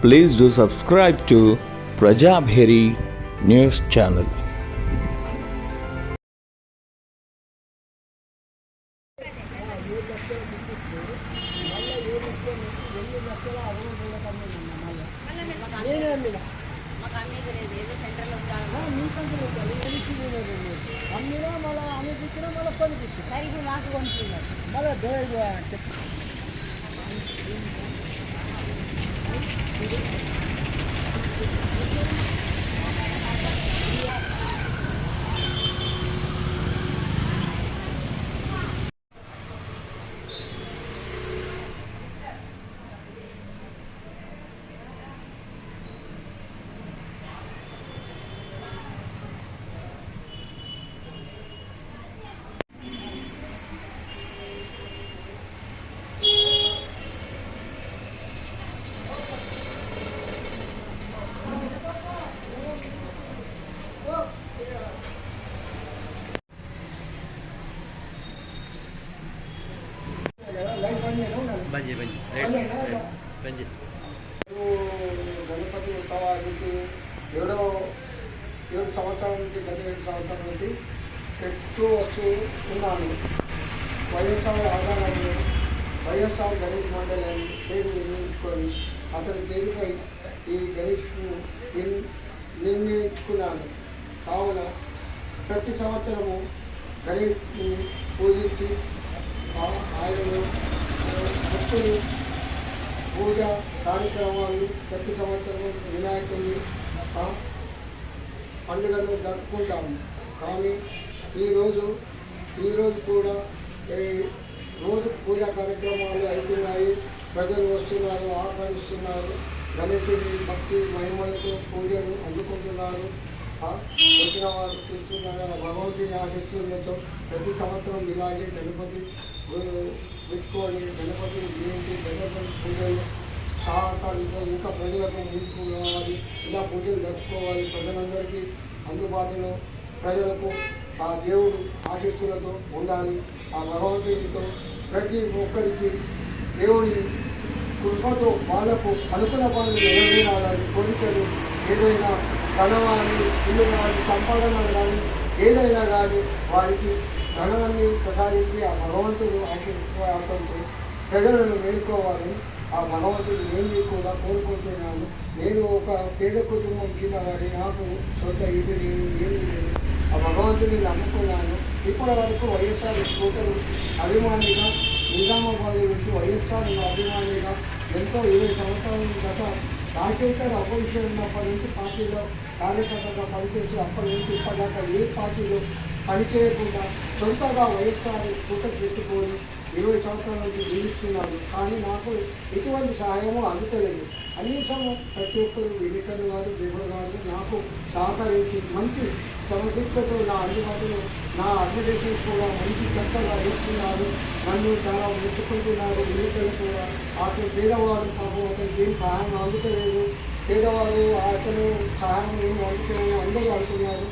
Please do subscribe to Prajabheri News Channel. Ganapati ఉత్సవానికి 7 సంవత్సరాల నుంచి గత 7 సంవత్సరాల నుంచి పెట్టు వచ్చి ఉన్నాను. వైఎస్ఆర్ ఆధారంలో వైఎస్ఆర్ గణేష్ మండలి అని పేరు నిర్ణయించుకొని అతని పేరుపై ఈ గణేష్ను నిర్ణయించుకున్నాను. కావున ప్రతి సంవత్సరము గణేష్ని పూజించి ఆయనను భక్తులు పూజ కార్యక్రమాలు ప్రతి సంవత్సరం వినాయకుని పండుగను జరుపుకుంటాము. కానీ ఈరోజు కూడా రోజు పూజా కార్యక్రమాలు అవుతున్నాయి. ప్రజలు వస్తున్నారు, ఆహ్వానిస్తున్నారు. గణేశుని భక్తి మహిమలతో పూజలు అందుకుంటున్నారు. వచ్చిన వారు చూస్తున్నారు. భగవంతుని ఆశిస్తులతో ప్రతి సంవత్సరం ఇలాగే గణపతి పెట్టుకొని గణపతిని జయంతి గణపతి పూజలు సహకారంతో ఇంకా ప్రజలకు ముందుకు రావాలి. ఇలా పూజలు జరుపుకోవాలి. ప్రజలందరికీ అందుబాటులో ప్రజలకు ఆ దేవుడు ఆశీస్సులతో ఉండాలి. ఆ భగవంతునితో ప్రతి ఒక్కరికి దేవుడి కృపతో వాళ్ళకు అనుకున్న పనులు నెరవేరాలని కోరికలు ఏదైనా ధనవాన్ని ఇల్లు కానీ సంపాదనలు కానీ ఏదైనా కానీ వారికి ధనాన్ని ప్రసాదించి ఆ భగవంతుడు ఆశీర్వాదంతో ప్రజలను మేలుకోవాలని ఆ భగవంతుడు నేను కూడా కోరుకుంటున్నాను. నేను ఒక పేద కుటుంబం కింద వాడి నాకు సొంత ఇది ఏమీ లేదు. ఆ భగవంతుని నమ్ముకున్నాను. ఇప్పటి వరకు వైఎస్ఆర్ స్కూటరు అభిమానిగా నిజామాబాద్ నుంచి వైఎస్ఆర్ అభిమానిగా ఎంతో 20 సంవత్సరాల గత రాజశేఖర్ అపోజిషన్ ఉన్నప్పటి నుంచి పార్టీలో కార్యకర్తగా పనిచేసి అప్పటి నుంచి ఇప్పటిదాకా ఏ పార్టీలో పనిచేయకుండా సొంతగా వైఎస్ఆర్ స్కూటర్ పెట్టుకొని 20 సంవత్సరాల నుంచి జీవిస్తున్నాను. కానీ నాకు ఎటువంటి సహాయము అందుతలేదు. కనీసము ప్రతి ఒక్కరు విలేకరులు గారు దేవుడు గారు నాకు సహకరించి మంచి సమశిక్షతో నా అందుబాటులో నా అడ్మిటేషన్స్ కూడా మంచి చక్కగా ఇస్తున్నారు. నన్ను చాలా మెచ్చుకుంటున్నారు. విలేకరులు కూడా అతను పేదవాడు పాపం అతనికి ఏం సహాయం అందుతలేదు. పేదవారు అతను సహాయం ఏం అందుతలేదు అందరూ అంటున్నారు.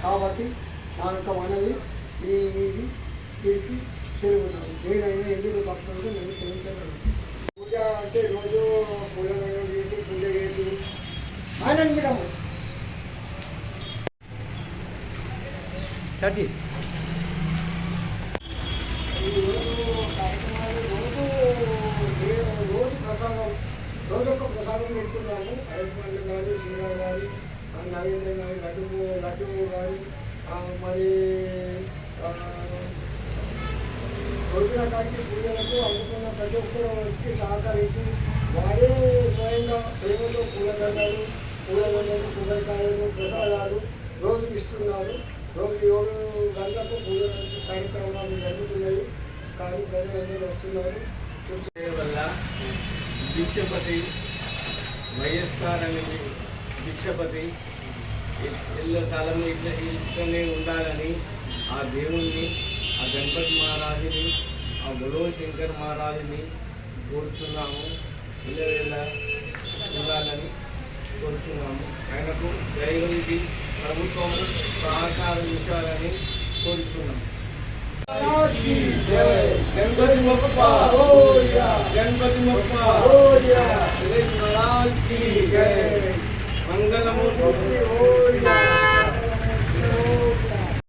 కాబట్టి నా యొక్క మనవి వీరికి చేరుకున్నాను. ఏదైనా ఎందుకు భక్తులతో నేను చేయించగలను. పూజ అంటే రోజు పూలదండం చేసి పూజ చేసి ఆనందించడము. కార్యక్రమాలు రోజు ప్రసాదం రోజొక్క ప్రసాదం పెడుతున్నాము. అరటి పండ్లు కానీ చీర కానీ నరేంద్ర కానీ లడ్డు కానీ మరి రోజుల కాటి పూజలకు అందుకున్న ప్రతి ఒక్కరు వచ్చి సహకరించి వారే స్వయంగా ప్రేమతో పూలదండలు కొబ్బరికాయలు ప్రసాదాలు రోజు ఇస్తున్నారు. రోజు 7 గంటలకు పూజ కార్యక్రమాలు జరుగుతున్నాయి. కానీ ప్రజలందరూ వస్తున్నారు. వల్ల భిక్షపతి వైఎస్ఆర్ అనేది భిక్షపతి ఎల్ల కాలంలో ఇట్లనే ఉండాలని ఆ దేవుణ్ణి ఆ గణపతి మహారాజుని ఆ బులో శంకర్ మహారాజుని కోరుతున్నాము. ఇళ్ళ ఉండాలని కోరుతున్నాము. ఆయనకు దైవానికి ప్రభుత్వం సహకరించాలని కోరుతున్నాము. गणपति बप्पा गणपति बप्पा महाराज की మంగళమూర్తి ఓం